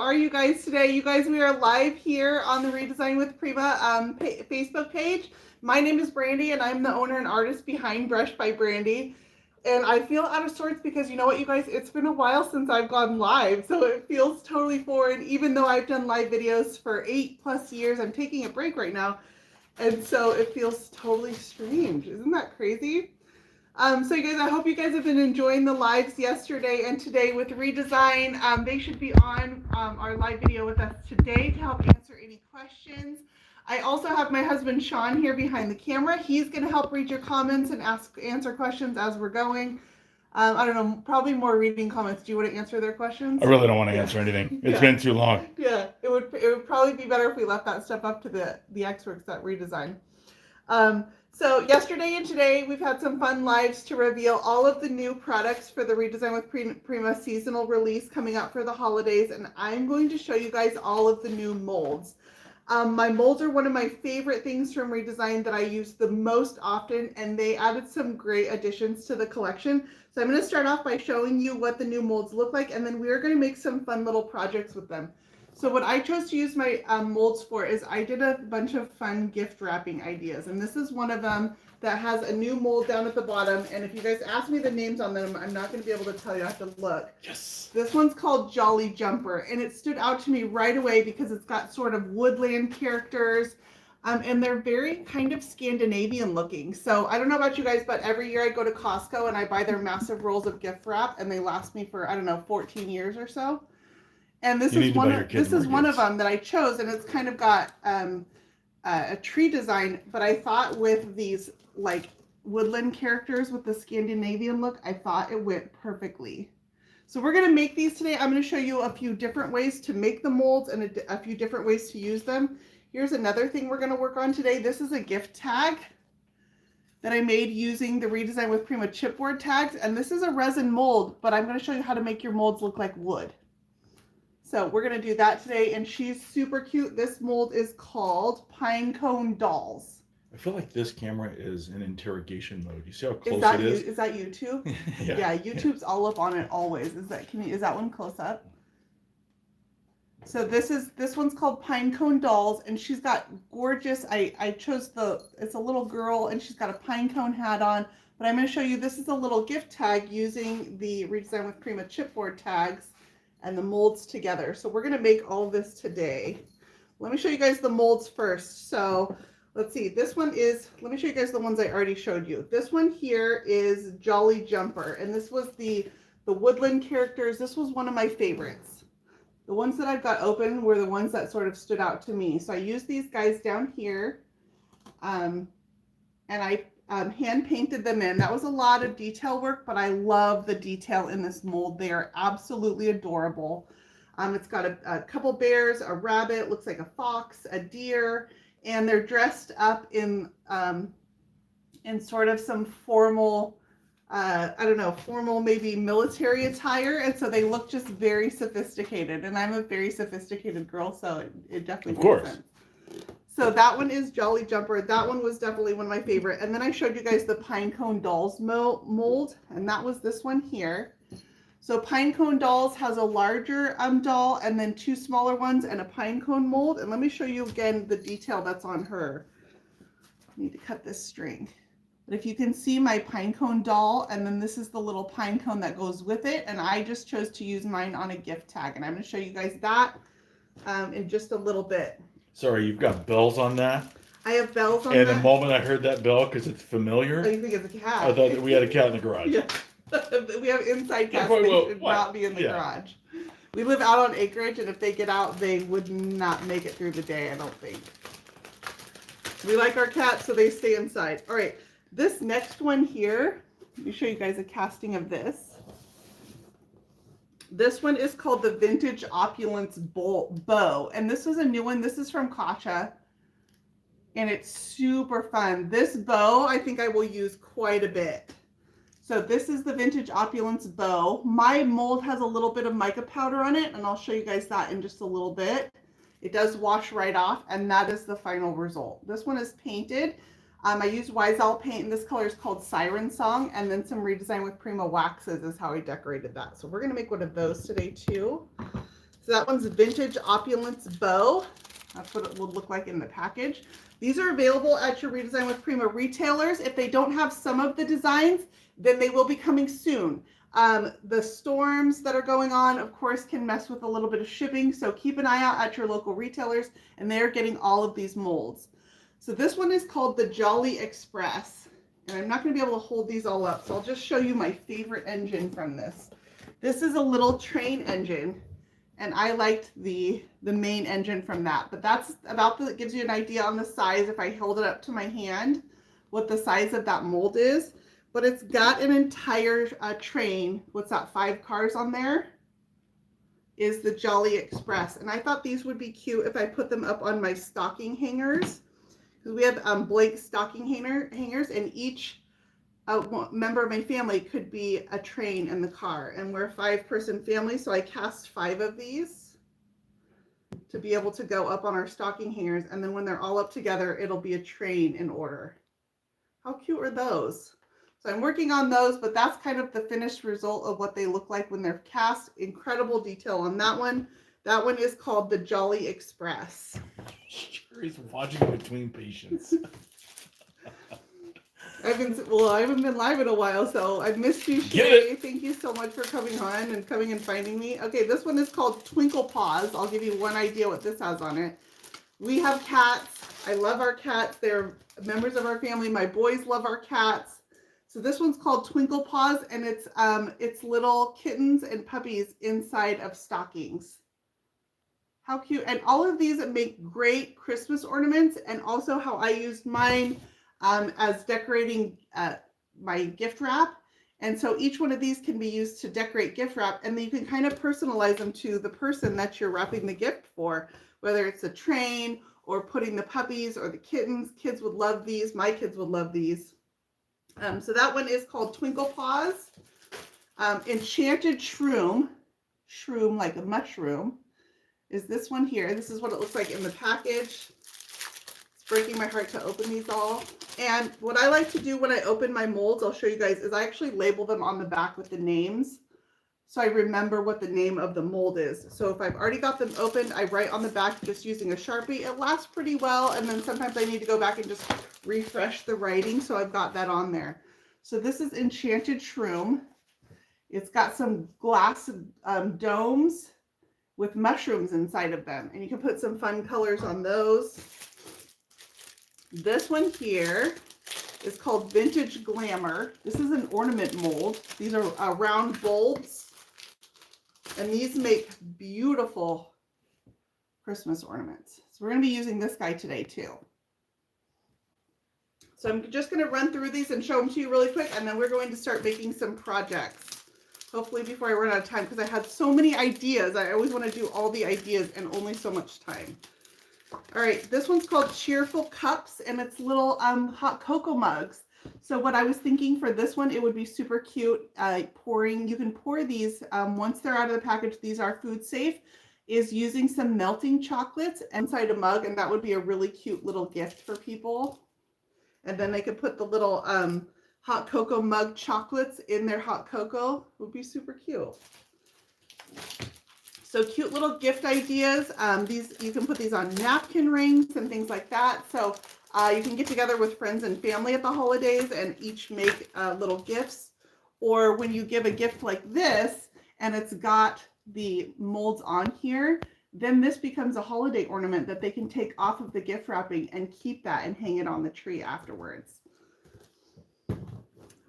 are you guys today? You guys, we are live here on the Redesign with Prima Facebook page. My name is Brandy, and I'm the owner and artist behind Brush by Brandy. And I feel out of sorts because you know what, you guys, it's been a while since I've gone live, so it feels totally foreign. Even though I've done live videos for 8+ years, I'm taking a break right now, and so it feels totally strange. Isn't that crazy? So you guys, I hope you guys have been enjoying the lives yesterday and today with Redesign. They should be on our live video with us today to help answer any questions. I also have my husband Sean here behind the camera. He's going to help read your comments and answer questions as we're going. I don't know, probably more reading comments. Do you want to answer their questions? I really don't want to answer anything. It's been too long. Yeah, it would probably be better if we left that stuff up to the experts at Redesign. So yesterday and today, we've had some fun lives to reveal all of the new products for the Redesign with Prima seasonal release coming up for the holidays. And I'm going to show you guys all of the new molds. My molds are one of my favorite things from Redesign that I use the most often, and they added some great additions to the collection. So I'm going to start off by showing you what the new molds look like, and then we're going to make some fun little projects with them. So what I chose to use my molds for is I did a bunch of fun gift wrapping ideas, and this is one of them that has a new mold down at the bottom. And if you guys ask me the names on them, I'm not going to be able to tell you. I have to look. Yes. This one's called Jolly Jumper, and it stood out to me right away because it's got sort of woodland characters, and they're very kind of Scandinavian looking. So I don't know about you guys, but every year I go to Costco and I buy their massive rolls of gift wrap, and they last me for, I don't know, 14 years or so. And this is one of them that I chose, and it's kind of got a tree design, but I thought with these like woodland characters with the Scandinavian look, I thought it went perfectly. So we're going to make these today. I'm going to show you a few different ways to make the molds and a few different ways to use them. Here's another thing we're going to work on today. This is a gift tag that I made using the Redesign with Prima chipboard tags, and this is a resin mold, but I'm going to show you how to make your molds look like wood. So we're going to do that today, and she's super cute. This mold is called Pinecone Dolls. I feel like this camera is in interrogation mode. You see how close it is? Is that YouTube? Yeah, YouTube's all up on it always. Is that one close up? So this one's called Pinecone Dolls, and she's got gorgeous, I chose it's a little girl, and she's got a pinecone hat on, but I'm going to show you, this is a little gift tag using the Redesign with Prima chipboard tags and the molds together. So we're going to make all of this today. Let me show you guys the molds first. So let's see, this one is, let me show you guys the ones I already showed you. This one here is Jolly Jumper, and this was the woodland characters. This was one of my favorites. The ones that I've got open were the ones that sort of stood out to me. So I used these guys down here, and I hand painted them in. That was a lot of detail work, but I love the detail in this mold. They are absolutely adorable. It's got a couple bears, a rabbit, looks like a fox, a deer, and they're dressed up in sort of some formal, I don't know, formal maybe military attire, and so they look just very sophisticated. And I'm a very sophisticated girl, so it definitely makes sense. So that one is Jolly Jumper. That one was definitely one of my favorite. And then I showed you guys the Pinecone Dolls mold, and that was this one here. So Pinecone Dolls has a larger doll and then two smaller ones and a pinecone mold. And let me show you again the detail that's on her. I need to cut this string. But if you can see my pinecone doll, and then this is the little pinecone that goes with it. And I just chose to use mine on a gift tag. And I'm going to show you guys that in just a little bit. Sorry, you've got bells on that? I have bells on that. And the moment I heard that bell, because it's familiar, oh, you think it's a cat? I thought that we had a cat in the garage. Yeah. We have inside cats. They should not be in the garage. We live out on acreage, and if they get out, they would not make it through the day, I don't think. We like our cats, so they stay inside. All right, this next one here, let me show you guys a casting of this. This one is called the Vintage Opulence Bow, and this is a new one. This is from Kasha, and it's super fun. This bow, I think I will use quite a bit. So this is the Vintage Opulence Bow. My mold has a little bit of mica powder on it, and I'll show you guys that in just a little bit. It does wash right off, and that is the final result. This one is painted. I used Wise-Owl paint, and this color is called Siren Song, and then some Redesign with Prima waxes is how I decorated that. So we're going to make one of those today too. So that one's Vintage Opulence Bow. That's what it would look like in the package. These are available at your Redesign with Prima retailers. If they don't have some of the designs, then they will be coming soon. The storms that are going on, of course, can mess with a little bit of shipping. So keep an eye out at your local retailers, and they're getting all of these molds. So this one is called the Jolly Express. And I'm not going to be able to hold these all up, so I'll just show you my favorite engine from this. This is a little train engine, and I liked the main engine from that. But that's about it gives you an idea on the size, if I hold it up to my hand, what the size of that mold is. But it's got an entire train. What's that, 5 cars on there? Is the Jolly Express. And I thought these would be cute if I put them up on my stocking hangers. Because we have blank stocking hangers, and each member of my family could be a train in the car. And we're a 5-person family, so I cast 5 of these to be able to go up on our stocking hangers. And then when they're all up together, it'll be a train in order. How cute are those? So I'm working on those, but that's kind of the finished result of what they look like when they're cast. Incredible detail on that one. That one is called the Jolly Express. Sherry's watching between patients. I haven't been live in a while, so I've missed you, Sherry. Thank you so much for coming on and coming and finding me. Okay, this one is called Twinkle Paws. I'll give you one idea what this has on it. We have cats. I love our cats. They're members of our family. My boys love our cats. So this one's called Twinkle Paws, and it's little kittens and puppies inside of stockings. How cute. And all of these make great Christmas ornaments, and also how I used mine as decorating my gift wrap. And so each one of these can be used to decorate gift wrap, and then you can kind of personalize them to the person that you're wrapping the gift for, whether it's a train or putting the puppies or the kittens. Kids would love these. My kids would love these. So that one is called Twinkle Paws. Enchanted Shroom like a mushroom, is this one here. This is what it looks like in the package. It's breaking my heart to open these all. And what I like to do when I open my molds, I'll show you guys, is I actually label them on the back with the names, so I remember what the name of the mold is. So if I've already got them opened, I write on the back just using a Sharpie. It lasts pretty well, and then sometimes I need to go back and just refresh the writing, so I've got that on there. So this is Enchanted Shroom. It's got some glass domes with mushrooms inside of them, and you can put some fun colors on those. This one here is called Vintage Glamour. This is an ornament mold. These are round bulbs, and these make beautiful Christmas ornaments. So we're going to be using this guy today too. So I'm just going to run through these and show them to you really quick, and then we're going to start making some projects. Hopefully before I run out of time, because I had so many ideas. I always want to do all the ideas and only so much time. All right, this one's called Cheerful Cups, and it's little hot cocoa mugs. So what I was thinking for this one, it would be super cute. You can pour these once they're out of the package. These are food safe. Is using some melting chocolates inside a mug, and that would be a really cute little gift for people. And then they could put the little hot cocoa mug chocolates in their hot cocoa. Would be super cute. So cute little gift ideas. These, you can put these on napkin rings and things like that. So you can get together with friends and family at the holidays and each make little gifts. Or when you give a gift like this and it's got the molds on here, then this becomes a holiday ornament that they can take off of the gift wrapping and keep that and hang it on the tree afterwards.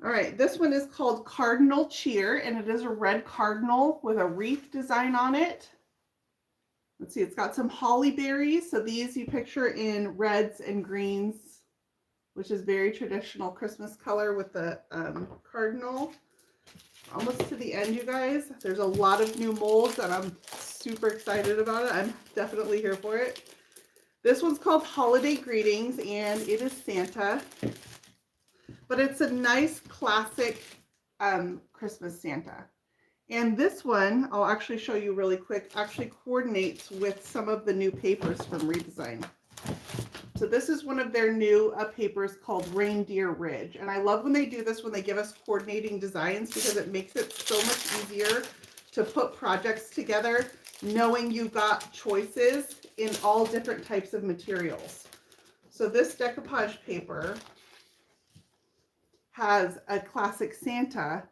All right, this one is called Cardinal Cheer, and it is a red cardinal with a wreath design on it. Let's see, it's got some holly berries. So these you picture in reds and greens, which is very traditional Christmas color with the cardinal. Almost to the end, you guys. There's a lot of new molds, and I'm super excited about it. I'm definitely here for it. This one's called Holiday Greetings, and it is Santa. But it's a nice classic Christmas Santa. And this one, I'll actually show you really quick, actually coordinates with some of the new papers from Redesign. So this is one of their new papers called Reindeer Ridge. And I love when they do this, when they give us coordinating designs, because it makes it so much easier to put projects together. knowing you've got choices in all different types of materials. So this decoupage paper has a classic Santa,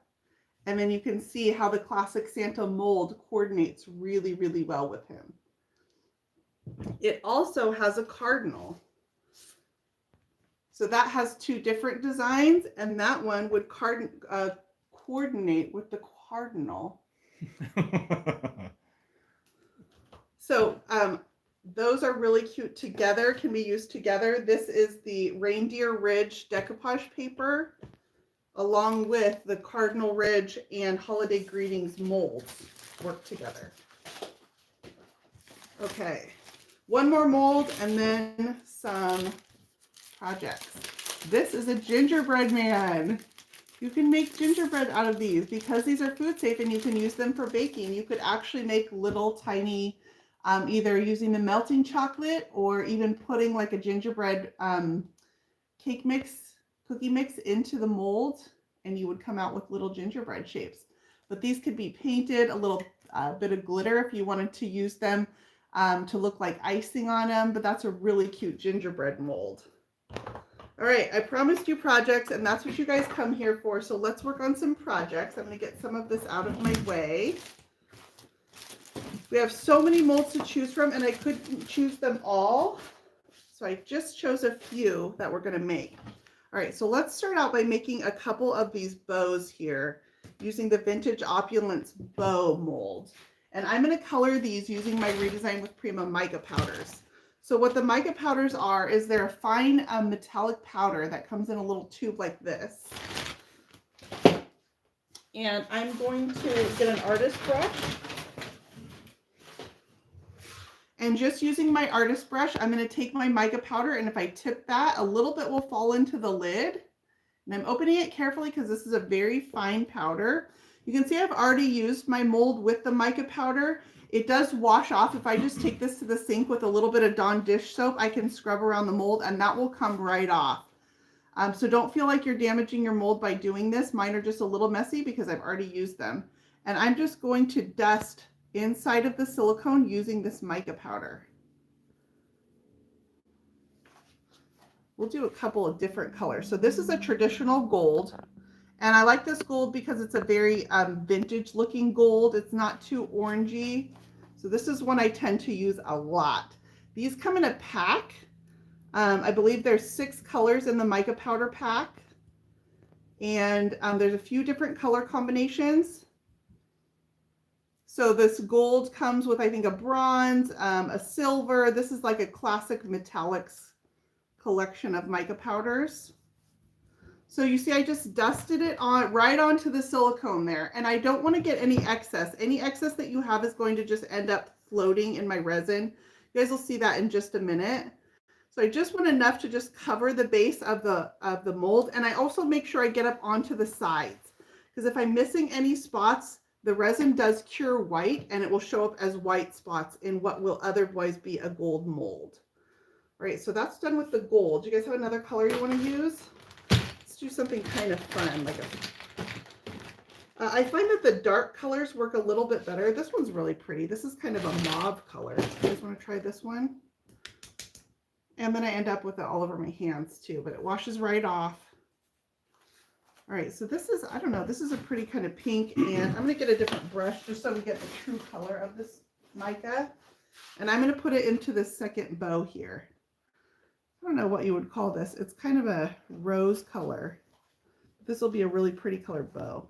and then you can see how the classic Santa mold coordinates really, really well with him. It also has a cardinal. So that has two different designs, and that one would coordinate with the cardinal. So those are really cute together, can be used together. This is the Reindeer Ridge decoupage paper, along with the Cardinal Ridge and Holiday Greetings molds work together. Okay, one more mold and then some projects. This is a gingerbread man. You can make gingerbread out of these because these are food safe and you can use them for baking. You could actually make little tiny, either using the melting chocolate or even putting like a gingerbread cookie mix into the mold, and you would come out with little gingerbread shapes. But these could be painted, a little bit of glitter if you wanted to use them to look like icing on them, but that's a really cute gingerbread mold. All right, I promised you projects, and that's what you guys come here for. So let's work on some projects. I'm going to get some of this out of my way. We have so many molds to choose from, and I couldn't choose them all. So I just chose a few that we're going to make. All right, so let's start out by making a couple of these bows here using the Vintage Opulence bow mold. And I'm going to color these using my Redesign with Prima mica powders. So what the mica powders are is they're a fine metallic powder that comes in a little tube like this. And I'm going to get an artist brush. And just using my artist brush, I'm going to take my mica powder, and if I tip that, a little bit will fall into the lid. And I'm opening it carefully because this is a very fine powder. You can see I've already used my mold with the mica powder. It does wash off. If I just take this to the sink with a little bit of Dawn dish soap, I can scrub around the mold and that will come right off. So don't feel like you're damaging your mold by doing this. Mine are just a little messy because I've already used them. And I'm just going to dust inside of the silicone using this mica powder. We'll do a couple of different colors. So this is a traditional gold. And I like this gold because it's a very vintage looking gold. It's not too orangey. So this is one I tend to use a lot. These come in a pack. I believe there's 6 colors in the mica powder pack. And there's a few different color combinations. So this gold comes with, I think, a bronze, a silver. This is like a classic metallics collection of mica powders. So you see I just dusted it on right onto the silicone there, and I don't want to get any excess. Any excess that you have is going to just end up floating in my resin. You guys will see that in just a minute. So I just want enough to just cover the base of the mold, and I also make sure I get up onto the sides, because if I'm missing any spots, the resin does cure white and it will show up as white spots in what will otherwise be a gold mold. All right, so that's done with the gold. Do you guys have another color you want to use? Do something kind of fun, like I find that the dark colors work a little bit better. This one's really pretty. This is kind of a mauve color. You guys want to try this one? And then I end up with it all over my hands too, but it washes right off. All right, so this is, I don't know, this is a pretty kind of pink, and I'm going to get a different brush just so we get the true color of this mica. And I'm going to put it into the second bow here. I don't know what you would call this. It's kind of a rose color. This will be a really pretty colored bow.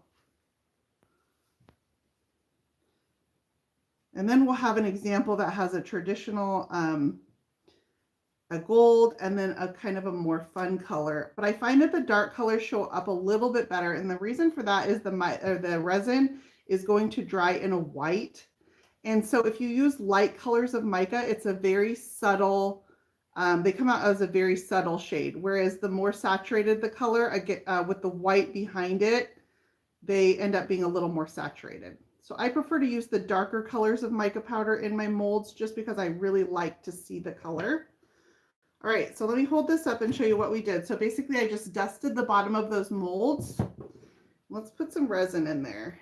And then we'll have an example that has a traditional, a gold, and then a kind of a more fun color. But I find that the dark colors show up a little bit better. And the reason for that is the resin is going to dry in a white. And so if you use light colors of mica, it's a very subtle, they come out as a very subtle shade, whereas the more saturated the color, with the white behind it, they end up being a little more saturated. So I prefer to use the darker colors of mica powder in my molds just because I really like to see the color. All right, so let me hold this up and show you what we did. So basically I just dusted the bottom of those molds. Let's put some resin in there.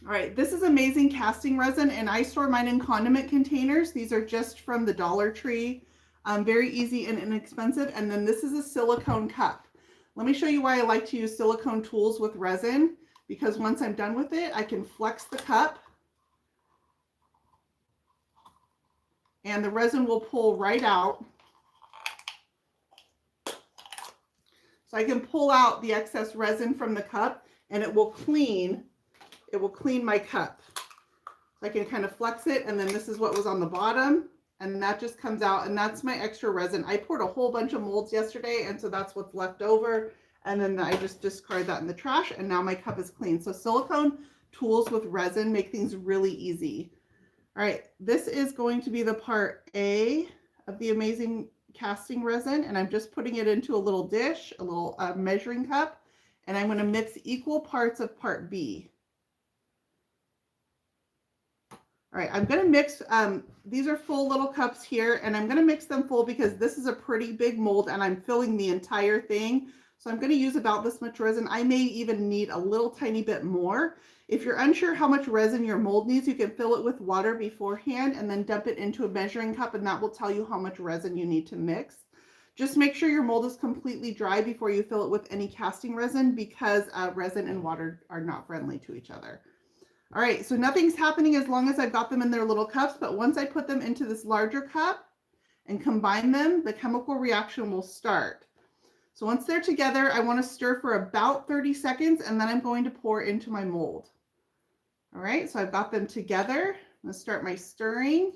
All right, this is amazing casting resin, and I store mine in condiment containers. These are just from the Dollar Tree. Very easy and inexpensive. And then this is a silicone cup. Let me show you why I like to use silicone tools with resin, because once I'm done with it, I can flex the cup and the resin will pull right out. So I can pull out the excess resin from the cup and it will clean my cup. So I can kind of flex it, and then this is what was on the bottom, and that just comes out, and that's my extra resin. I poured a whole bunch of molds yesterday, and so that's what's left over, and then I just discard that in the trash, and now my cup is clean. So silicone tools with resin make things really easy. All right, this is going to be the part A of the amazing casting resin, and I'm just putting it into a little dish, a little measuring cup, and I'm going to mix equal parts of part B. All right, I'm going to mix, these are full little cups here, and I'm going to mix them full because this is a pretty big mold and I'm filling the entire thing. So I'm going to use about this much resin. I may even need a little tiny bit more. If you're unsure how much resin your mold needs, you can fill it with water beforehand and then dump it into a measuring cup, and that will tell you how much resin you need to mix. Just make sure your mold is completely dry before you fill it with any casting resin, because resin and water are not friendly to each other. All right, so nothing's happening as long as I've got them in their little cups, but once I put them into this larger cup and combine them, the chemical reaction will start. So once they're together, I want to stir for about 30 seconds, and then I'm going to pour into my mold. All right, so I've got them together. I'm going to start my stirring.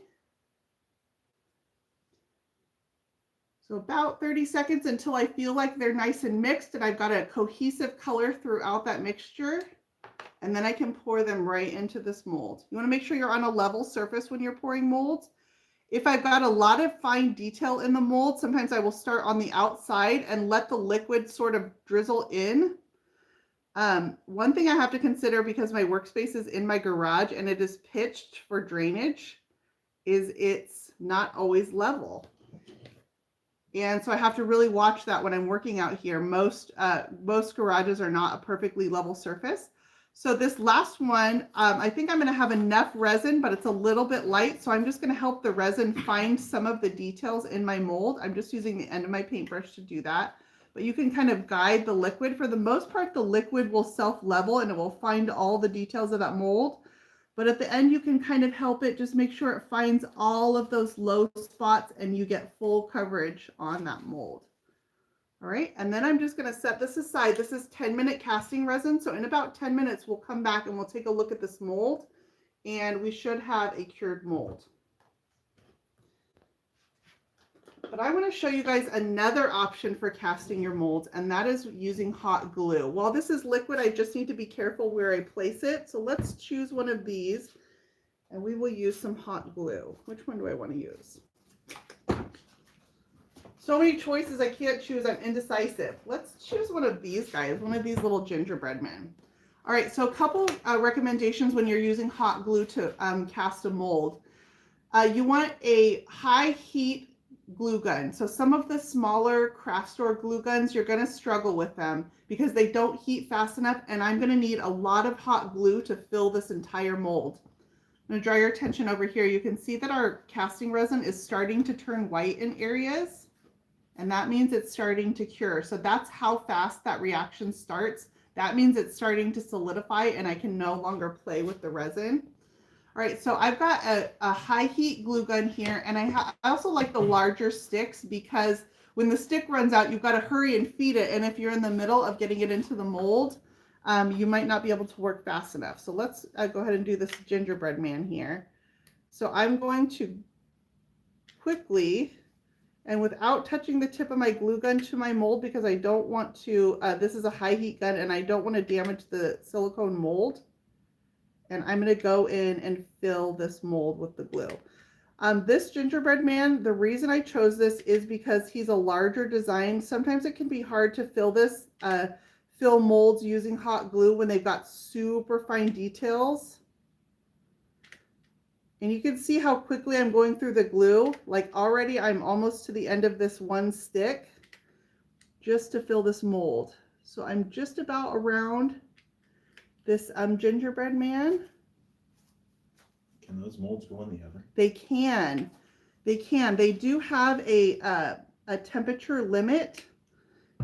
So about 30 seconds until I feel like they're nice and mixed and I've got a cohesive color throughout that mixture. And then I can pour them right into this mold. You want to make sure you're on a level surface when you're pouring molds. If I've got a lot of fine detail in the mold, sometimes I will start on the outside and let the liquid sort of drizzle in. One thing I have to consider, because my workspace is in my garage and it is pitched for drainage, is it's not always level. And so I have to really watch that when I'm working out here. Most garages are not a perfectly level surface. So this last one, I think I'm going to have enough resin, but it's a little bit light. So I'm just going to help the resin find some of the details in my mold. I'm just using the end of my paintbrush to do that. But you can kind of guide the liquid. For the most part, the liquid will self-level and it will find all the details of that mold. But at the end, you can kind of help it, just make sure it finds all of those low spots and you get full coverage on that mold. All right, and then I'm just going to set this aside. This is 10-minute casting resin. So in about 10 minutes, we'll come back and we'll take a look at this mold, and we should have a cured mold. But I want to show you guys another option for casting your molds, and that is using hot glue. While this is liquid, I just need to be careful where I place it. So let's choose one of these, and we will use some hot glue. Which one do I want to use? So many choices, I can't choose. I'm indecisive. Let's choose one of these guys, one of these little gingerbread men. All right, so a couple recommendations when you're using hot glue to cast a mold. You want a high heat glue gun. So some of the smaller craft store glue guns, you're going to struggle with them because they don't heat fast enough, and I'm going to need a lot of hot glue to fill this entire mold. I'm going to draw your attention over here. You can see that our casting resin is starting to turn white in areas. And that means it's starting to cure. So that's how fast that reaction starts. That means it's starting to solidify and I can no longer play with the resin. All right, so I've got a high heat glue gun here, and I also like the larger sticks because when the stick runs out, you've got to hurry and feed it. And if you're in the middle of getting it into the mold, you might not be able to work fast enough. So let's go ahead and do this gingerbread man here. So I'm going to quickly, and without touching the tip of my glue gun to my mold, because I don't want to, this is a high heat gun and I don't want to damage the silicone mold. And I'm going to go in and fill this mold with the glue. This gingerbread man, the reason I chose this is because he's a larger design. Sometimes it can be hard to fill molds using hot glue when they've got super fine details. And you can see how quickly I'm going through the glue. Like already I'm almost to the end of this one stick just to fill this mold. So I'm just about around this gingerbread man. Can those molds go in the oven? They can. They do have a temperature limit.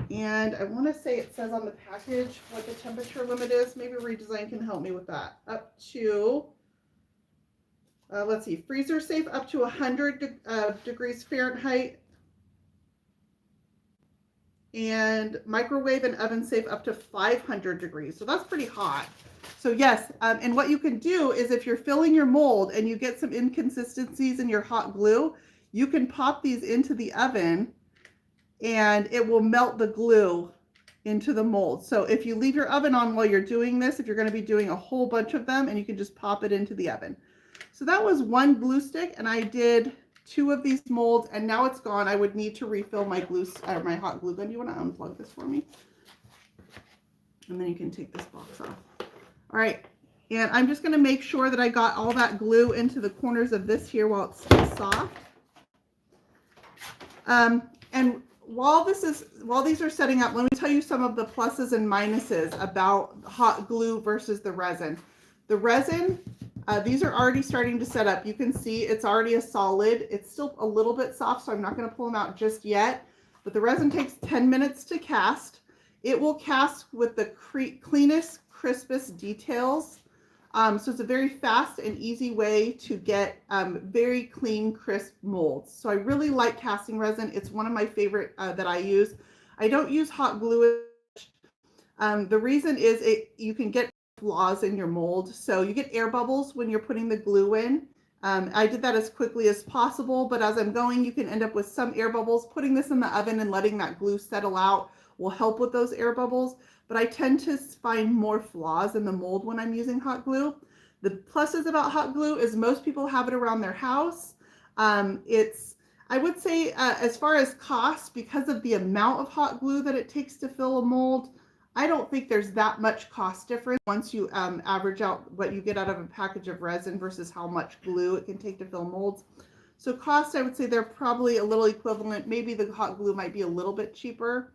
And I want to say it says on the package what the temperature limit is. Maybe Redesign can help me with that. Up to, let's see, freezer safe up to 100 degrees Fahrenheit. And microwave and oven safe up to 500 degrees. So that's pretty hot. So yes, and what you can do is if you're filling your mold and you get some inconsistencies in your hot glue, you can pop these into the oven and it will melt the glue into the mold. So if you leave your oven on while you're doing this, if you're going to be doing a whole bunch of them, and you can just pop it into the oven. So that was one glue stick, and I did 2 of these molds, and now it's gone. I would need to refill my glue, or my hot glue gun. Do you want to unplug this for me? And then you can take this box off. All right, and I'm just going to make sure that I got all that glue into the corners of this here while it's still soft. And while these are setting up, let me tell you some of the pluses and minuses about hot glue versus the resin. The resin, these are already starting to set up. You can see it's already a solid. It's still a little bit soft, so I'm not going to pull them out just yet. But the resin takes 10 minutes to cast. It will cast with the cleanest, crispest details. So it's a very fast and easy way to get very clean, crisp molds. So I really like casting resin. It's one of my favorite that I use. I don't use hot glue. The reason is you can get flaws in your mold. So you get air bubbles when you're putting the glue in. I did that as quickly as possible, but as I'm going, you can end up with some air bubbles. Putting this in the oven and letting that glue settle out will help with those air bubbles. But I tend to find more flaws in the mold when I'm using hot glue. The pluses about hot glue is most people have it around their house. I would say as far as cost, because of the amount of hot glue that it takes to fill a mold, I don't think there's that much cost difference once you average out what you get out of a package of resin versus how much glue it can take to fill molds. So cost, I would say they're probably a little equivalent. Maybe the hot glue might be a little bit cheaper.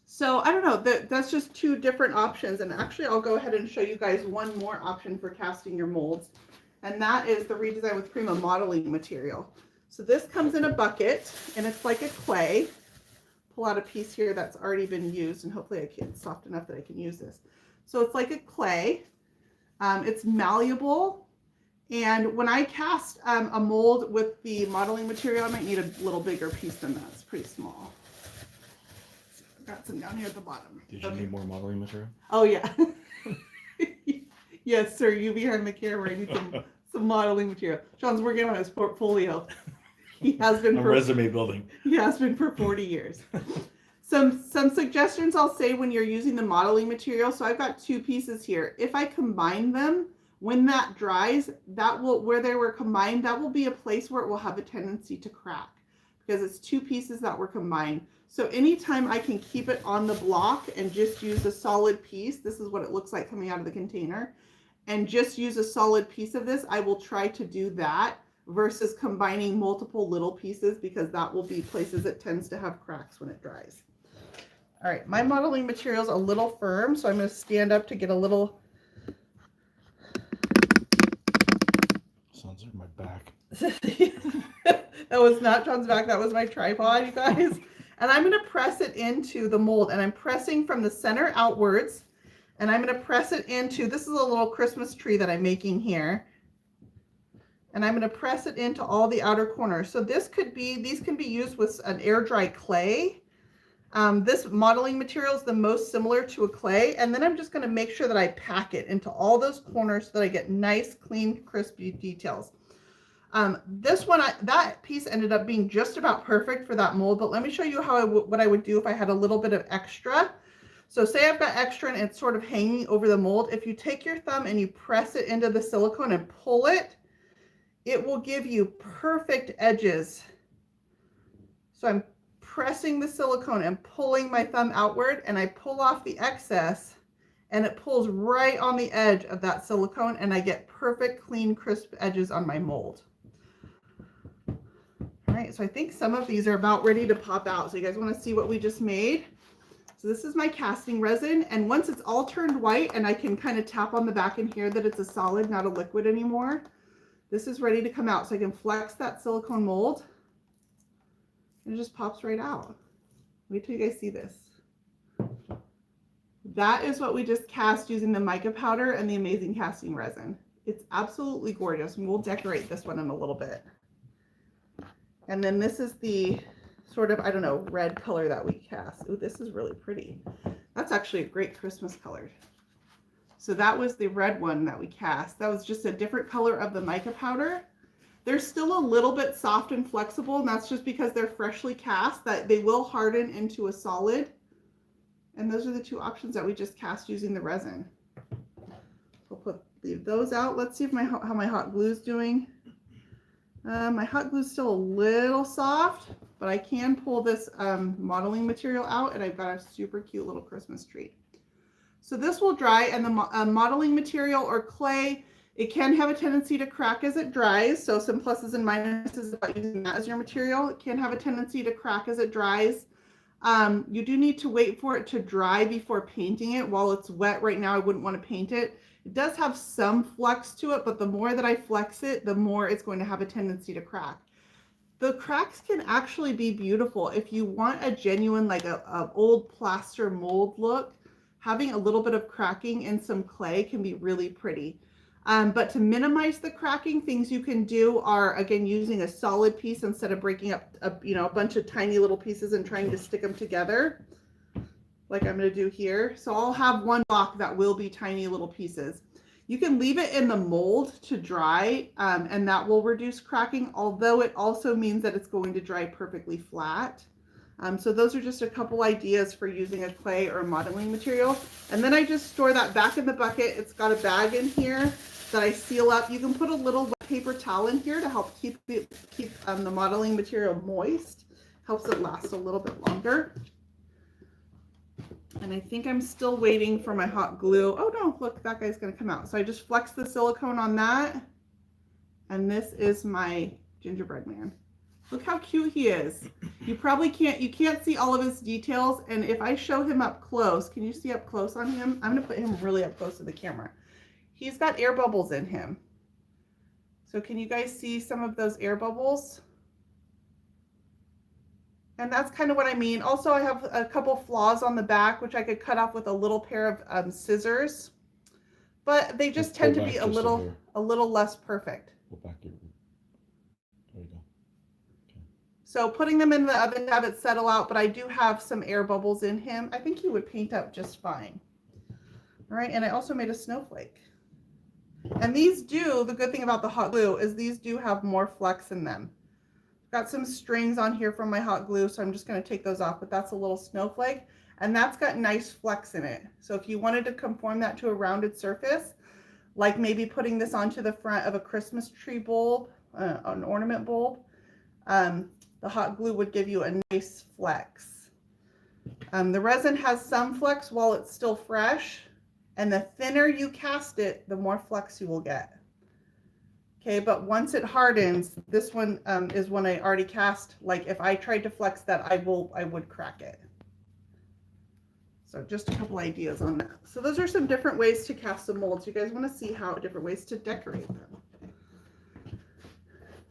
So I don't know, that's just 2 different options. And actually I'll go ahead and show you guys one more option for casting your molds. And that is the Redesign with Prima modeling material. So this comes in a bucket and it's like a clay. Pull out a piece here that's already been used and hopefully it's soft enough that I can use this. So it's like a clay. It's malleable. And when I cast a mold with the modeling material, I might need a little bigger piece than that. It's pretty small. Got some down here at the bottom. Did you need more modeling material? Oh yeah. Yes, sir. You behind the camera. I need some modeling material. Sean's working on his portfolio. He has been for resume building. He has been for 40 years. Some suggestions I'll say when you're using the modeling material. So I've got 2 pieces here. If I combine them, when that dries, where they were combined, that will be a place where it will have a tendency to crack because it's 2 pieces that were combined. So anytime I can keep it on the block and just use a solid piece, this is what it looks like coming out of the container, and just use a solid piece of this, I will try to do that versus combining multiple little pieces because that will be places it tends to have cracks when it dries. All right, my modeling material is a little firm, so I'm going to stand up to get a little. Sounds like my back. That was not John's back, that was my tripod, you guys. And I'm going to press it into the mold, and I'm pressing from the center outwards, and I'm going to press it into, this is a little Christmas tree that I'm making here. And I'm going to press it into all the outer corners. So these can be used with an air dry clay. This modeling material is the most similar to a clay. And then I'm just going to make sure that I pack it into all those corners so that I get nice, clean, crispy details. This one, that piece ended up being just about perfect for that mold, but let me show you what I would do if I had a little bit of extra. So say I've got extra and it's sort of hanging over the mold. If you take your thumb and you press it into the silicone and pull it, it will give you perfect edges. So I'm pressing the silicone and pulling my thumb outward, and I pull off the excess and it pulls right on the edge of that silicone, and I get perfect, clean, crisp edges on my mold. All right, so I think some of these are about ready to pop out. So you guys want to see what we just made? This So this is my casting resin, and once it's all turned white and I can kind of tap on the back in here that it's a solid, not a liquid anymore, this is ready to come out. So I can flex that silicone mold and it just pops right out. Wait till you guys see this. That is what we just cast using the mica powder and the amazing casting resin. It's absolutely gorgeous, and we'll decorate this one in a little bit. And then this is the sort of, I don't know, red color that we cast. Ooh, this is really pretty. That's actually a great Christmas color. So that was the red one that we cast. That was just a different color of the mica powder. They're still a little bit soft and flexible, and that's just because they're freshly cast, that they will harden into a solid. And those are the two options that we just cast using the resin. We'll leave those out. Let's see if how my hot glue is doing. My hot glue is still a little soft, but I can pull this modeling material out, and I've got a super cute little Christmas tree. So this will dry, and the modeling material or clay, it can have a tendency to crack as it dries. So some pluses and minuses about using that as your material. It can have a tendency to crack as it dries. You do need to wait for it to dry before painting it. While it's wet right now, I wouldn't want to paint it. It does have some flex to it, but the more that I flex it, the more it's going to have a tendency to crack. The cracks can actually be beautiful. If you want a genuine, like a old plaster mold look, having a little bit of cracking in some clay can be really pretty. But to minimize the cracking, things you can do are, again, using a solid piece instead of breaking up a bunch of tiny little pieces and trying to stick them together, like I'm going to do here. So I'll have one block that will be tiny little pieces. You can leave it in the mold to dry, and that will reduce cracking, although it also means that it's going to dry perfectly flat. So those are just a couple ideas for using a clay or a modeling material. And then I just store that back in the bucket. It's got a bag in here that I seal up. You can put a little wet paper towel in here to help keep the modeling material moist. Helps it last a little bit longer. And I think I'm still waiting for my hot glue. Oh no, look, that guy's gonna come out. So I just flex the silicone on that. And this is my gingerbread man. Look how cute he is. You can't see all of his details. And if I show him up close, can you see up close on him? I'm gonna put him really up close to the camera. He's got air bubbles in him. So can you guys see some of those air bubbles? And that's kind of what I mean. Also, I have a couple flaws on the back, which I could cut off with a little pair of scissors, but they just tend to be a little less perfect. Go back here. There you go. Okay. So putting them in the oven to have it settle out, but I do have some air bubbles in him. I think he would paint up just fine. All right, and I also made a snowflake. And these the good thing about the hot glue is these do have more flex in them. Got some strings on here from my hot glue, so I'm just going to take those off, but that's a little snowflake, and that's got nice flex in it. So if you wanted to conform that to a rounded surface, like maybe putting this onto the front of a Christmas tree bulb, an ornament bulb, the hot glue would give you a nice flex. The resin has some flex while it's still fresh, and the thinner you cast it, the more flex you will get. Okay, but once it hardens, this one is one I already cast. Like if I tried to flex that, I would crack it. So just a couple ideas on that. So those are some different ways to cast some molds. You guys want to see how different ways to decorate them.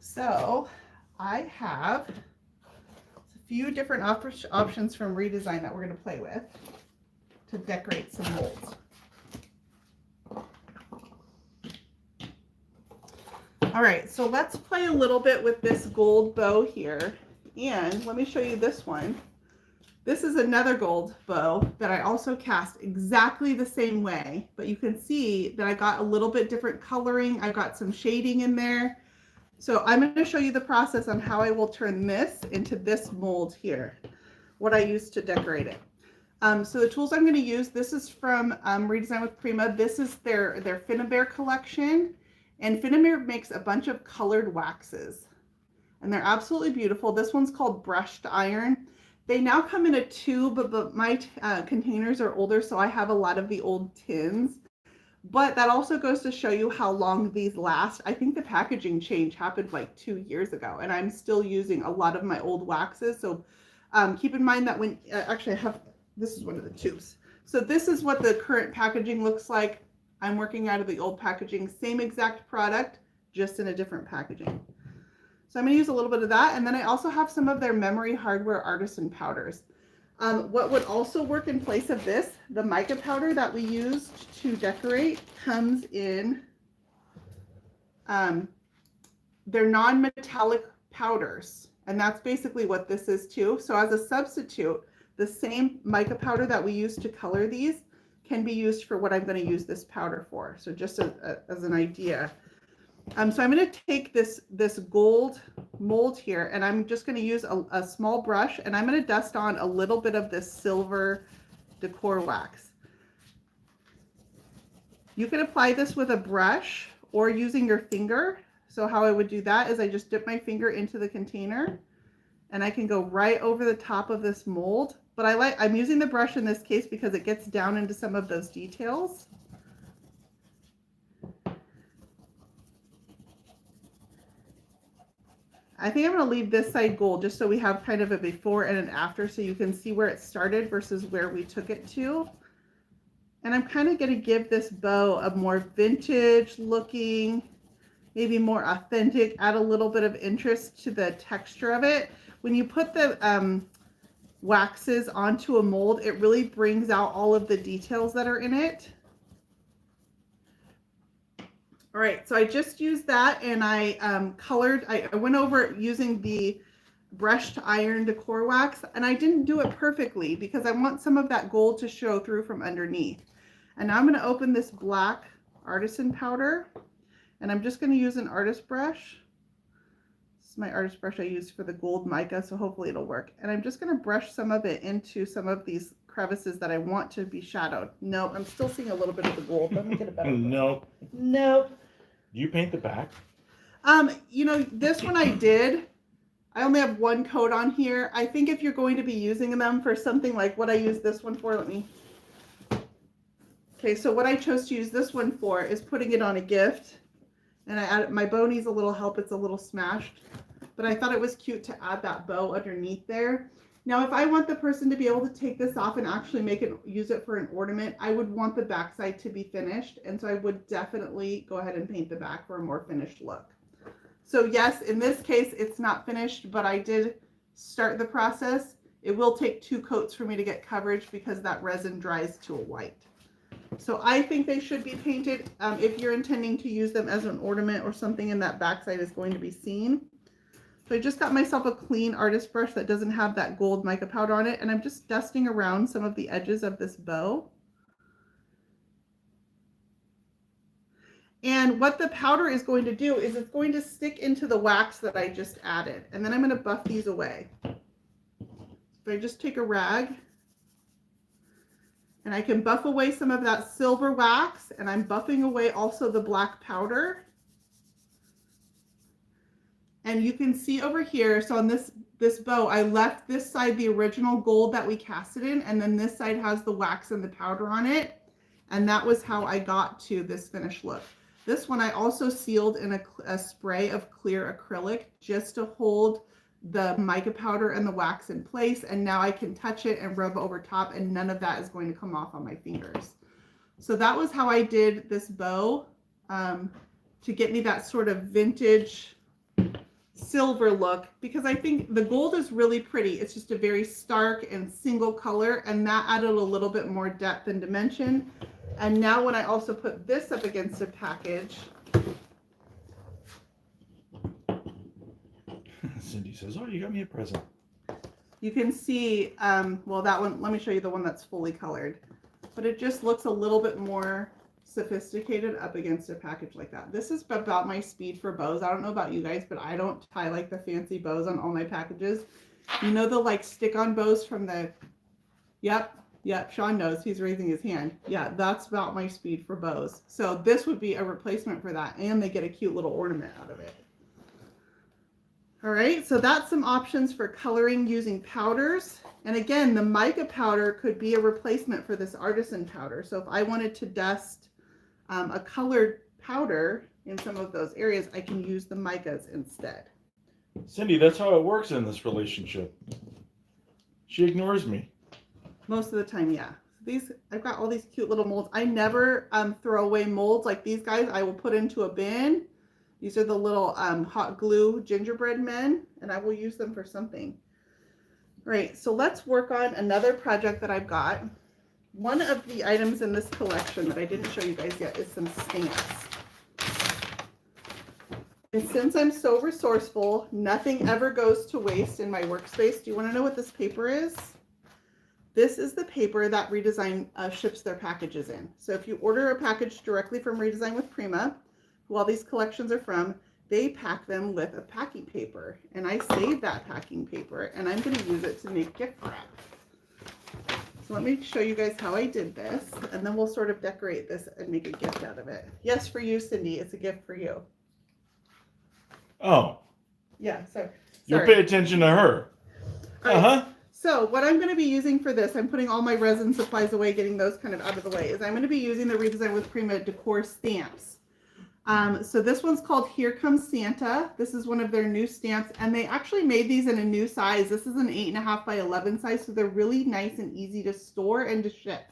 So I have a few different options from Redesign that we're going to play with to decorate some molds. All right, so let's play a little bit with this gold bow here. And let me show you this one. This is another gold bow that I also cast exactly the same way, but you can see that I got a little bit different coloring. I got some shading in there. So I'm going to show you the process on how I will turn this into this mold here, what I used to decorate it. So the tools I'm going to use, this is from Redesign with Prima. This is their Finnabair collection. And Finnabair makes a bunch of colored waxes, and they're absolutely beautiful. This one's called brushed iron. They now come in a tube, but my containers are older, so I have a lot of the old tins. But that also goes to show you how long these last. I think the packaging change happened like 2 years ago, and I'm still using a lot of my old waxes. So keep in mind that when, actually I have this is one of the tubes. So this is what the current packaging looks like. I'm working out of the old packaging, same exact product, just in a different packaging. So I'm going to use a little bit of that. And then I also have some of their memory hardware artisan powders. What would also work in place of this, the mica powder that we used to decorate comes in, they're non-metallic powders. And that's basically what this is too. So as a substitute, the same mica powder that we use to color these can be used for what I'm going to use this powder for. So just as an idea. So I'm going to take this gold mold here, and I'm just going to use a small brush, and I'm going to dust on a little bit of this silver decor wax. You can apply this with a brush or using your finger. So how I would do that is I just dip my finger into the container, and I can go right over the top of this mold. But I'm using the brush in this case because it gets down into some of those details. I think I'm going to leave this side gold just so we have kind of a before and an after, so you can see where it started versus where we took it to. And I'm kind of going to give this bow a more vintage looking, maybe more authentic, add a little bit of interest to the texture of it. When you put the waxes onto a mold, it really brings out all of the details that are in it. All right, so I just used that, and I colored, I went over using the brushed iron decor wax, and I didn't do it perfectly because I want some of that gold to show through from underneath. And now I'm going to open this black artisan powder, and I'm just going to use an artist brush. This is my artist brush I used for the gold mica, so hopefully it'll work. And I'm just going to brush some of it into some of these crevices that I want to be shadowed. No, I'm still seeing a little bit of the gold. Let me get a better one. Nope. Nope. Do you paint the back? You know, this one I did. I only have one coat on here. I think if you're going to be using them for something like what I use this one for, okay, so what I chose to use this one for is putting it on a gift. And I added, my bow needs a little help. It's a little smashed, but I thought it was cute to add that bow underneath there. Now, if I want the person to be able to take this off and actually use it for an ornament, I would want the backside to be finished. And so I would definitely go ahead and paint the back for a more finished look. So yes, in this case, it's not finished, but I did start the process. It will take 2 coats for me to get coverage because that resin dries to a white. So I think they should be painted if you're intending to use them as an ornament or something, and that backside is going to be seen. So I just got myself a clean artist brush that doesn't have that gold mica powder on it, and I'm just dusting around some of the edges of this bow. And what the powder is going to do is it's going to stick into the wax that I just added, and then I'm going to buff these away. So I just take a rag, and I can buff away some of that silver wax, and I'm buffing away also the black powder. And you can see over here, so on this bow, I left this side the original gold that we casted in, and then this side has the wax and the powder on it. And that was how I got to this finished look. This one I also sealed in a spray of clear acrylic just to hold the mica powder and the wax in place. And now I can touch it and rub over top, and none of that is going to come off on my fingers. So that was how I did this bow to get me that sort of vintage silver look, because I think the gold is really pretty. It's just a very stark and single color, and that added a little bit more depth and dimension. And now when I also put this up against a package, Cindy says, oh, you got me a present. you can see, well, that one, let me show you the one that's fully colored, but it just looks a little bit more sophisticated up against a package like that. This is about my speed for bows. I don't know about you guys, but I don't tie like the fancy bows on all my packages. You know, the like stick-on bows from the, yep, Sean knows, he's raising his hand. Yeah, that's about my speed for bows. So this would be a replacement for that, and they get a cute little ornament out of it. All right, so that's some options for coloring using powders. And again, the mica powder could be a replacement for this artisan powder. So if I wanted to dust a colored powder in some of those areas, I can use the micas instead. Cindy, that's how it works in this relationship. She ignores me. Most of the time, yeah. These, I've got all these cute little molds. I never throw away molds like these guys. I will put into a bin. These are the little hot glue gingerbread men, and I will use them for something. All right, so let's work on another project that I've got. One of the items in this collection that I didn't show you guys yet is some stamps. And since I'm so resourceful, nothing ever goes to waste in my workspace. Do you want to know what this paper is? This is the paper that Redesign ships their packages in. So if you order a package directly from Redesign with Prima, who all these collections are from, they pack them with a packing paper. And I saved that packing paper, and I'm going to use it to make gift wrap. So let me show you guys how I did this, and then we'll sort of decorate this and make a gift out of it. Yes, for you, Cindy. It's a gift for you. Oh. Yeah, so You'll sorry. pay attention to her. All right. Uh-huh. So what I'm going to be using for this, I'm putting all my resin supplies away, getting those kind of out of the way, is I'm going to be using the Redesign with Prima decor stamps. So this one's called Here Comes Santa. This is one of their new stamps, and they actually made these in a new size. This is an 8.5 by 11 size, so they're really nice and easy to store and to ship.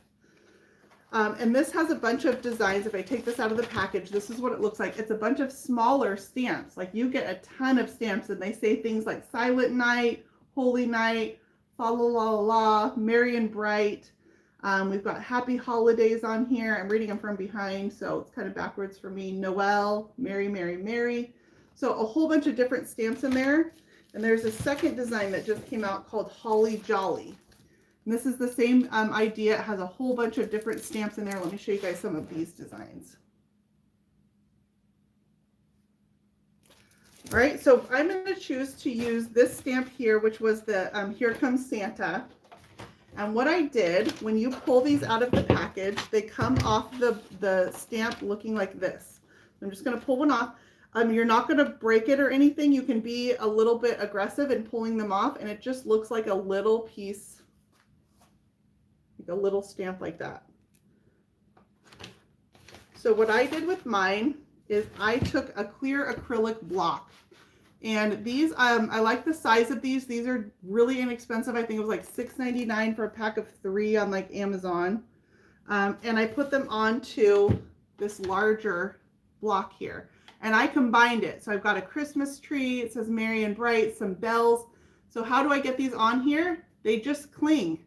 And this has a bunch of designs. If I take this out of the package, this is what it looks like. It's a bunch of smaller stamps. Like, you get a ton of stamps, and they say things like Silent Night, Holy Night, Fa la la la la, Merry and Bright. We've got Happy Holidays on here. I'm reading them from behind, so it's kind of backwards for me. Noel, Merry, Merry, Merry. So a whole bunch of different stamps in there. And there's a second design that just came out called Holly Jolly. And this is the same idea. It has a whole bunch of different stamps in there. Let me show you guys some of these designs. All right, so I'm going to choose to use this stamp here, which was the Here Comes Santa. And what I did, when you pull these out of the package, they come off the stamp looking like this. I'm just going to pull one off. You're not going to break it or anything. You can be a little bit aggressive in pulling them off, and it just looks like a little piece, like a little stamp like that. So what I did with mine is I took a clear acrylic block. And these, I like the size of these. These are really inexpensive. I think it was like $6.99 for a pack of 3 on like Amazon. And I put them onto this larger block here. And I combined it. So I've got a Christmas tree. It says Merry and Bright, some bells. So how do I get these on here? They just cling.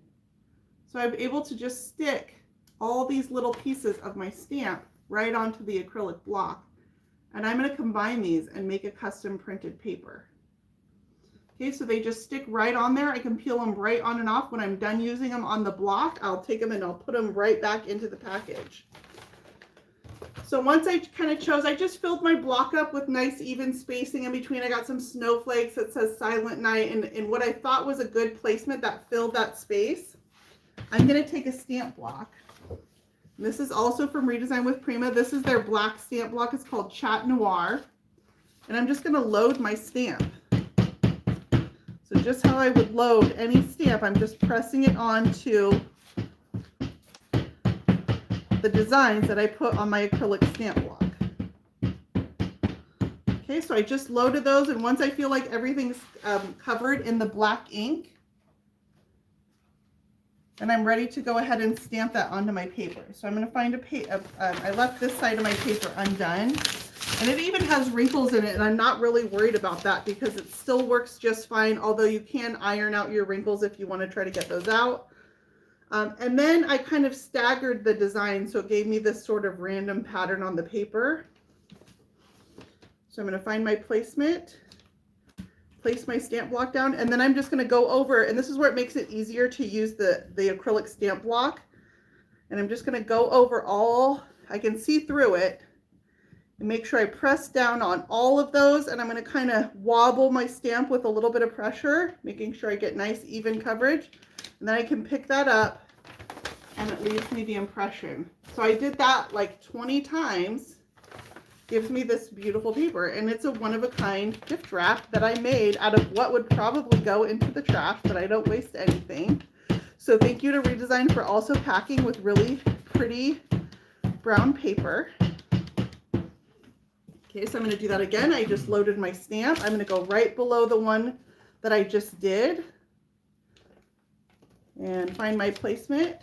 So I'm able to just stick all these little pieces of my stamp right onto the acrylic block. And I'm going to combine these and make a custom printed paper. Okay, so they just stick right on there. I can peel them right on and off. When I'm done using them on the block, I'll take them and I'll put them right back into the package. So once I kind of chose, I just filled my block up with nice even spacing in between. I got some snowflakes that says Silent Night, and what I thought was a good placement that filled that space. I'm going to take a stamp block. This is also from Redesign with Prima. This is their black stamp block. It's called Chat Noir. And I'm just going to load my stamp. So just how I would load any stamp, I'm just pressing it onto the designs that I put on my acrylic stamp block. Okay, so I just loaded those, and once I feel like everything's covered in the black ink, and I'm ready to go ahead and stamp that onto my paper. So I'm going to find I left this side of my paper undone, and it even has wrinkles in it, and I'm not really worried about that because it still works just fine, although you can iron out your wrinkles if you want to try to get those out. And then I kind of staggered the design, so it gave me this sort of random pattern on the paper. So I'm going to find my placement, place my stamp block down, and then I'm just going to go over, and this is where it makes it easier to use the acrylic stamp block. And I'm just going to go over all, I can see through it, and make sure I press down on all of those, and I'm going to kind of wobble my stamp with a little bit of pressure, making sure I get nice even coverage. And then I can pick that up, and it leaves me the impression. So I did that like 20 times. Gives me this beautiful paper, and it's a one-of-a-kind gift wrap that I made out of what would probably go into the trash, but I don't waste anything. So thank you to Redesign for also packing with really pretty brown paper. Okay, so I'm going to do that again. I just loaded my stamp. I'm going to go right below the one that I just did. and find my placement.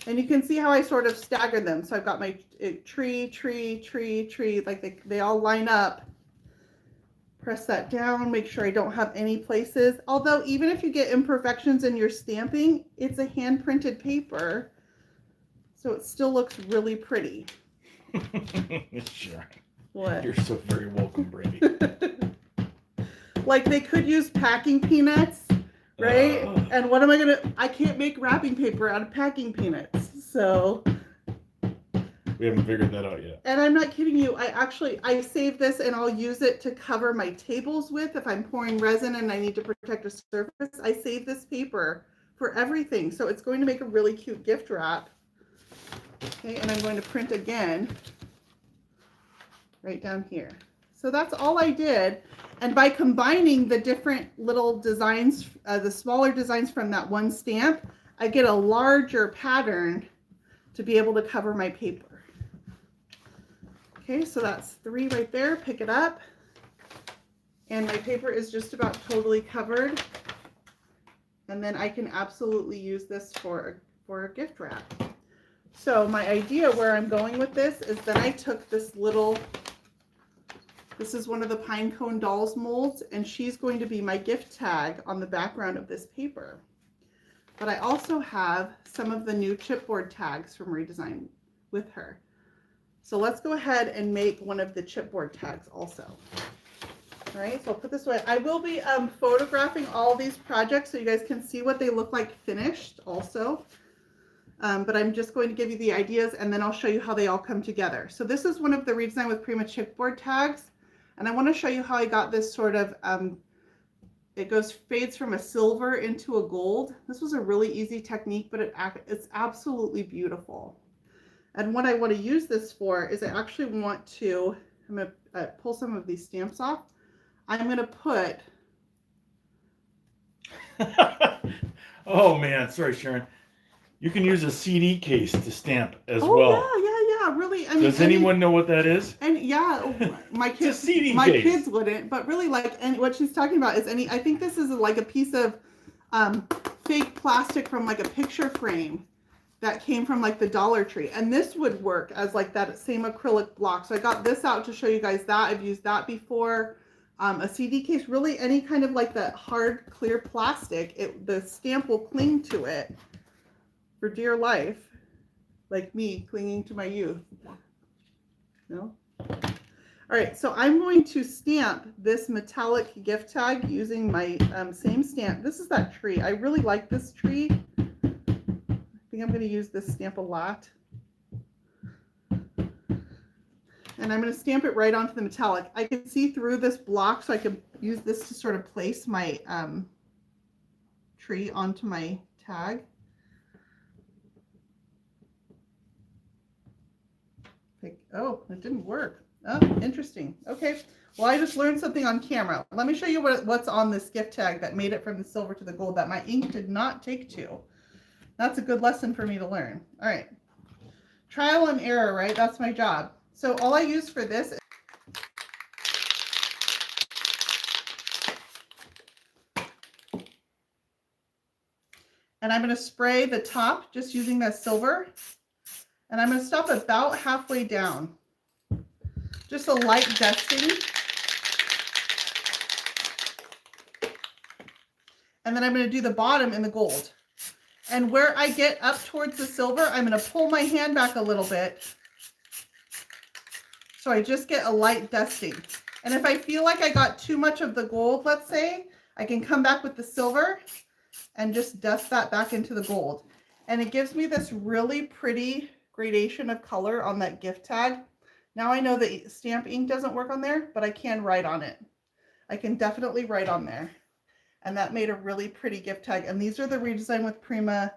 And you can see how I sort of stagger them. So I've got my tree, tree, tree, tree, like they all line up. Press that down, make sure I don't have any places. Although even if you get imperfections in your stamping, it's a hand printed paper. So it still looks really pretty. Sure. What? You're so very welcome, Brandy. Like they could use packing peanuts, right? And what am I gonna, I can't make wrapping paper out of packing peanuts. So. We haven't figured that out yet. And I'm not kidding you. I save this and I'll use it to cover my tables with. If I'm pouring resin and I need to protect a surface, I save this paper for everything. So it's going to make a really cute gift wrap. Okay, and I'm going to print again right down here. So that's all I did. And by combining the different little designs, the smaller designs from that one stamp, I get a larger pattern to be able to cover my paper. Okay, so that's 3 right there. Pick it up. And my paper is just about totally covered. And then I can absolutely use this for a gift wrap. So my idea where I'm going with this is that I took this little, this is one of the pine cone dolls molds, and she's going to be my gift tag on the background of this paper. But I also have some of the new chipboard tags from Redesign with her. So let's go ahead and make one of the chipboard tags also. All right, so I'll put this away. I will be photographing all these projects so you guys can see what they look like finished also. But I'm just going to give you the ideas and then I'll show you how they all come together. So this is one of the Redesign with Prima chipboard tags. And I want to show you how I got this sort of, it fades from a silver into a gold. This was a really easy technique, but it's absolutely beautiful. And what I want to use this for is I actually want to, I'm going to pull some of these stamps off. I'm going to put. Oh man, sorry Sharon. You can use a CD case to stamp as well. Yeah, really. I mean, does anyone know what that is? And yeah, my kids, CD my case. kids wouldn't, but really like, and what she's talking about is I think this is like a piece of fake plastic from like a picture frame that came from like the Dollar Tree, and this would work as like that same acrylic block. So I got this out to show you guys that. I've used that before. A CD case, really any kind of like that hard clear plastic, the stamp will cling to it for dear life, like me clinging to my youth. No? All right, so I'm going to stamp this metallic gift tag using my same stamp. This is that tree. I really like this tree. I think I'm going to use this stamp a lot. And I'm going to stamp it right onto the metallic. I can see through this block, so I can use this to sort of place my tree onto my tag. Oh, it didn't work. Oh, interesting. Okay. Well, I just learned something on camera. Let me show you what's on this gift tag that made it from the silver to the gold that my ink did not take to. That's a good lesson for me to learn. All right. Trial and error, right? That's my job. So all I use for this is and I'm going to spray the top just using that silver. And I'm going to stop about halfway down. Just a light dusting. And then I'm going to do the bottom in the gold. And where I get up towards the silver, I'm going to pull my hand back a little bit. So I just get a light dusting. And if I feel like I got too much of the gold, let's say, I can come back with the silver and just dust that back into the gold. And it gives me this really pretty gradation of color on that gift tag. Now I know that stamp ink doesn't work on there, but I can write on it. I can definitely write on there. And that made a really pretty gift tag. And these are the Redesign with Prima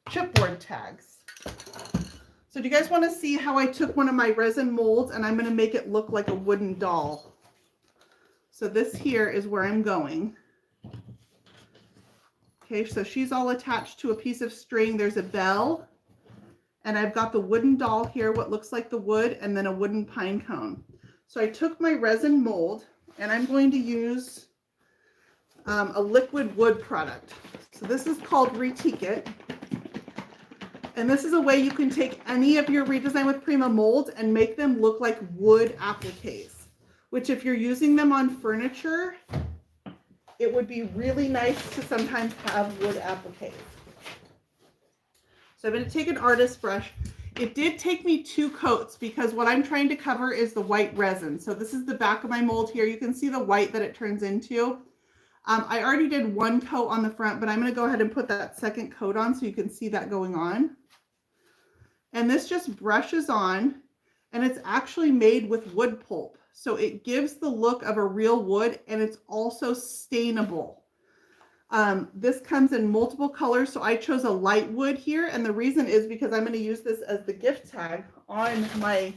chipboard tags. So do you guys want to see how I took one of my resin molds and I'm going to make it look like a wooden doll? So this here is where I'm going. Okay, so she's all attached to a piece of string. There's a bell. And I've got the wooden doll here, what looks like the wood, and then a wooden pine cone. So I took my resin mold and I'm going to use a liquid wood product. So this is called Retique It. And this is a way you can take any of your Redesign with Prima molds and make them look like wood appliques, which if you're using them on furniture, it would be really nice to sometimes have wood appliques. So I'm going to take an artist brush. It did take me 2 coats because what I'm trying to cover is the white resin. So this is the back of my mold here. You can see the white that it turns into. I already did 1 coat on the front, but I'm going to go ahead and put that second coat on so you can see that going on. And this just brushes on, and it's actually made with wood pulp. So it gives the look of a real wood, and it's also stainable. This comes in multiple colors, so I chose a light wood here, and the reason is because I'm going to use this as the gift tag on my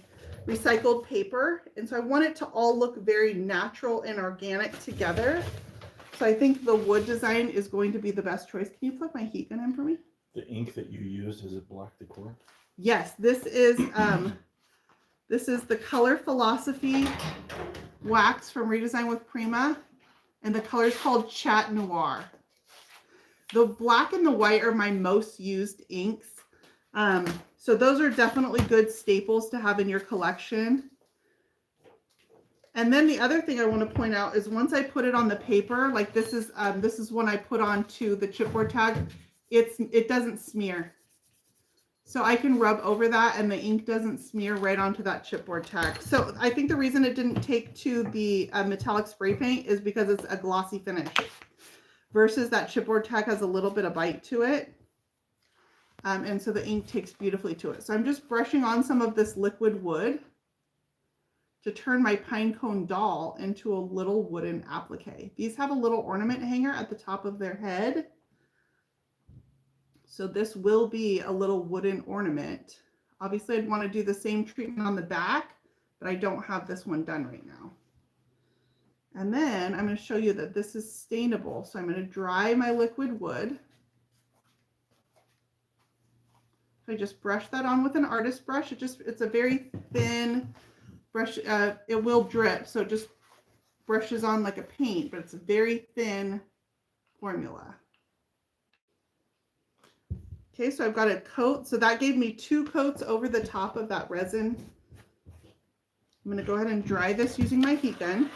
recycled paper, and so I want it to all look very natural and organic together. So I think the wood design is going to be the best choice. Can you plug my heat gun in for me? The ink that you used, is it black decor? Yes, this is the Color Philosophy wax from Redesign with Prima, and the color is called Chat Noir. The black and the white are my most used inks, so those are definitely good staples to have in your collection. And then the other thing I want to point out is once I put it on the paper, like this is when I put onto the chipboard tag, it doesn't smear. So I can rub over that and the ink doesn't smear right onto that chipboard tag. So I think the reason it didn't take to the metallic spray paint is because it's a glossy finish versus that chipboard tag has a little bit of bite to it. And so the ink takes beautifully to it. So I'm just brushing on some of this liquid wood to turn my pine cone doll into a little wooden applique. These have a little ornament hanger at the top of their head. So this will be a little wooden ornament. Obviously, I'd want to do the same treatment on the back, but I don't have this one done right now. And then I'm going to show you that this is stainable. So I'm going to dry my liquid wood. So I just brush that on with an artist brush. It's a very thin brush. It will drip, so it just brushes on like a paint, but it's a very thin formula. Okay, so I've got a coat. So that gave me 2 coats over the top of that resin. I'm going to go ahead and dry this using my heat gun.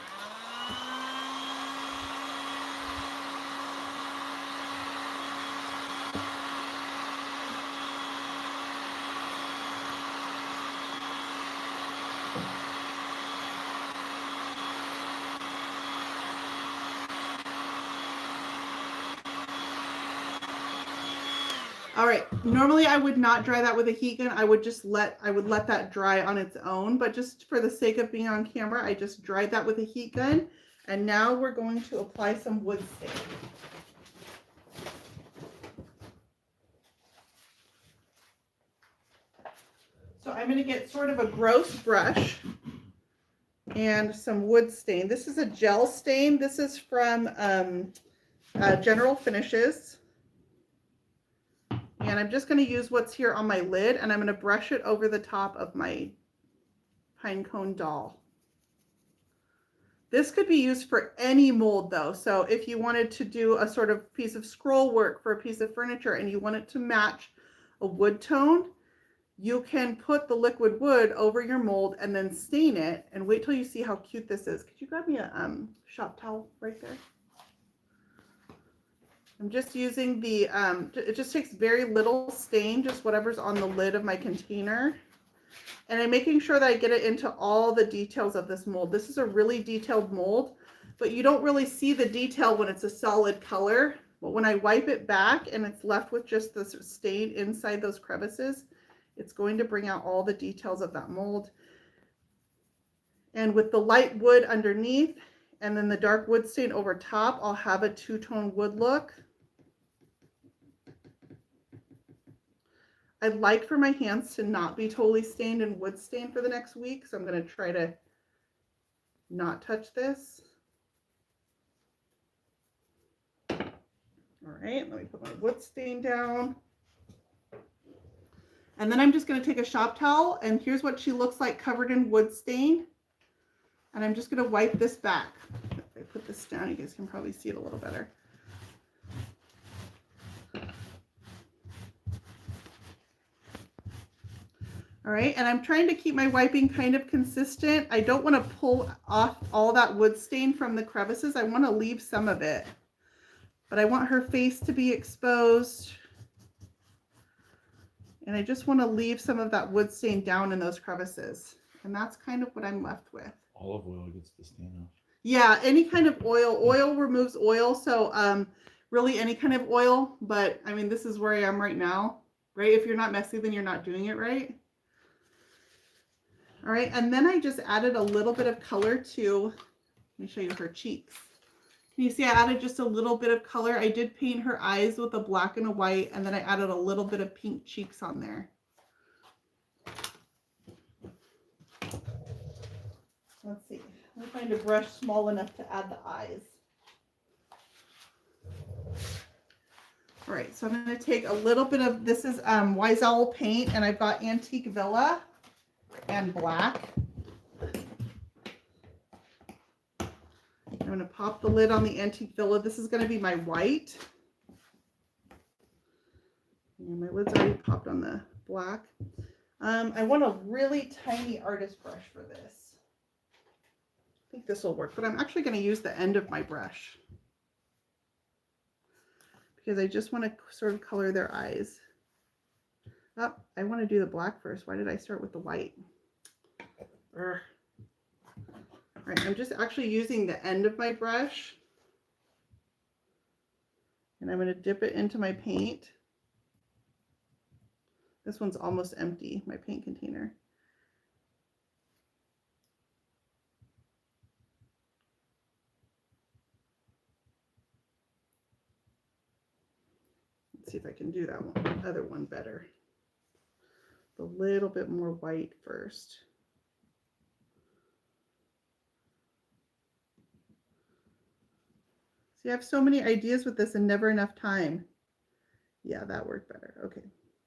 All right, normally I would not dry that with a heat gun. I would let that dry on its own, but just for the sake of being on camera, I just dried that with a heat gun. And now we're going to apply some wood stain. So I'm going to get sort of a gross brush and some wood stain. This is a gel stain. This is from General Finishes. And I'm just going to use what's here on my lid, and I'm going to brush it over the top of my pine cone doll. This could be used for any mold though. So if you wanted to do a sort of piece of scroll work for a piece of furniture and you want it to match a wood tone, you can put the liquid wood over your mold and then stain it, and wait till you see how cute this is. Could you grab me a shop towel right there? I'm just using the, it just takes very little stain, just whatever's on the lid of my container. And I'm making sure that I get it into all the details of this mold. This is a really detailed mold, but you don't really see the detail when it's a solid color. But when I wipe it back and it's left with just this stain inside those crevices, it's going to bring out all the details of that mold. And with the light wood underneath and then the dark wood stain over top, I'll have a two-tone wood look. I'd like for my hands to not be totally stained and wood stained for the next week, so I'm going to try to not touch this. All right, let me put my wood stain down. And then I'm just going to take a shop towel, and here's what she looks like covered in wood stain. And I'm just going to wipe this back. If I put this down, you guys can probably see it a little better. All right, and I'm trying to keep my wiping kind of consistent. I don't want to pull off all that wood stain from the crevices. I want to leave some of it, but I want her face to be exposed. And I just want to leave some of that wood stain down in those crevices. And that's kind of what I'm left with. Olive oil gets the stain off. Yeah, any kind of oil. Oil removes oil. So really any kind of oil. But I mean, this is where I am right now, right? If you're not messy, then you're not doing it right. All right, and then I just added a little bit of color to, let me show you her cheeks. Can you see I added just a little bit of color? I did paint her eyes with a black and a white, and then I added a little bit of pink cheeks on there. Let's see. Let me find a brush small enough to add the eyes. All right, so I'm going to take a little bit of, this is Wise Owl paint, and I've got Antique Villa and black. I'm going to pop the lid on the Antique Villa. This is going to be my white. And my lid's already popped on the black. I want a really tiny artist brush for this. I think this will work, but I'm actually going to use the end of my brush because I just want to sort of color their eyes. Oh, I want to do the black first. Why did I start with the white? Urgh. All right, I'm just actually using the end of my brush, and I'm going to dip it into my paint. This one's almost empty, my paint container. Let's see if I can do that one, other one better. A little bit more white first. See, I have so many ideas with this and never enough time. Yeah, that worked better. Okay,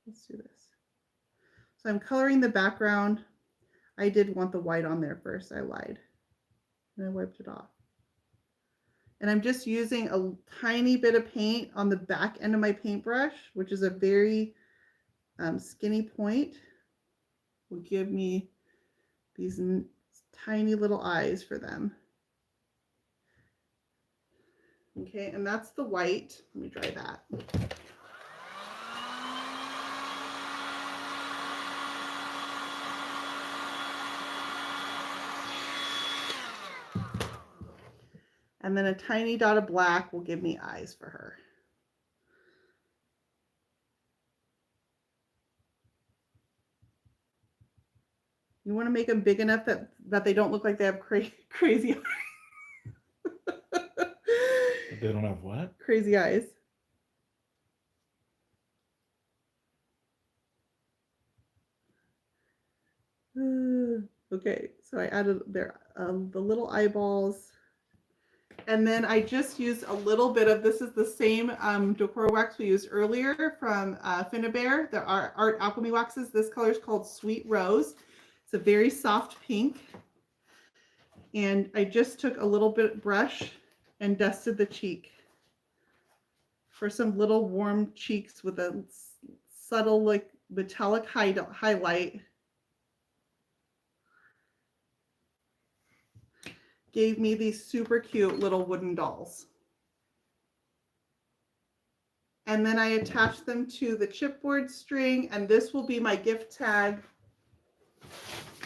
let's do this. So I'm coloring the background. I did want the white on there first. I lied. And I wiped it off. And I'm just using a tiny bit of paint on the back end of my paintbrush, which is a very skinny point. Will give me these tiny little eyes for them. Okay, and that's the white. Let me dry that. And then a tiny dot of black will give me eyes for her. You want to make them big enough that they don't look like they have crazy eyes. They don't have what? Crazy eyes. Okay, so I added there the little eyeballs. And then I just used a little bit of, this is the same decor wax we used earlier from Finnabair, the Art Alchemy waxes. This color is called Sweet Rose. It's a very soft pink. And I just took a little bit brush and dusted the cheek for some little warm cheeks with a subtle like metallic highlight. Gave me these super cute little wooden dolls. And then I attached them to the chipboard string, and this will be my gift tag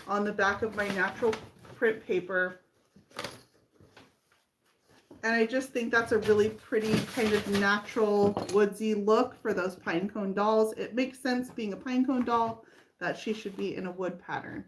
on the back of my natural print paper. And I just think that's a really pretty kind of natural woodsy look for those pine cone dolls. It makes sense, being a pine cone doll, that she should be in a wood pattern.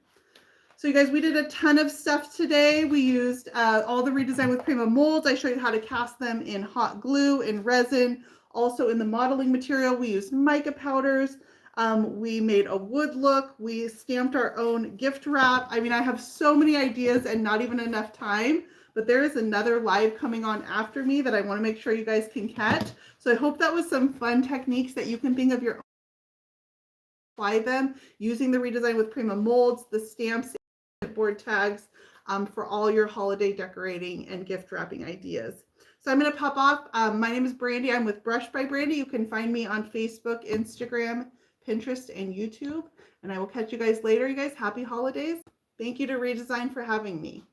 So you guys, we did a ton of stuff today. We used all the Redesign with Prima molds. I showed you how to cast them in hot glue, in resin. Also in the modeling material, we used mica powders. We made a wood look. We stamped our own gift wrap. I mean, I have so many ideas and not even enough time. But there is another live coming on after me that I want to make sure you guys can catch. So I hope that was some fun techniques that you can think of your own, apply them using the Redesign with Prima molds, the stamps, board tags for all your holiday decorating and gift wrapping ideas. So I'm going to pop off. My name is Brandy. I'm with Brush by Brandy. You can find me on Facebook, Instagram, Pinterest, and YouTube. And I will catch you guys later. You guys, happy holidays. Thank you to Redesign for having me.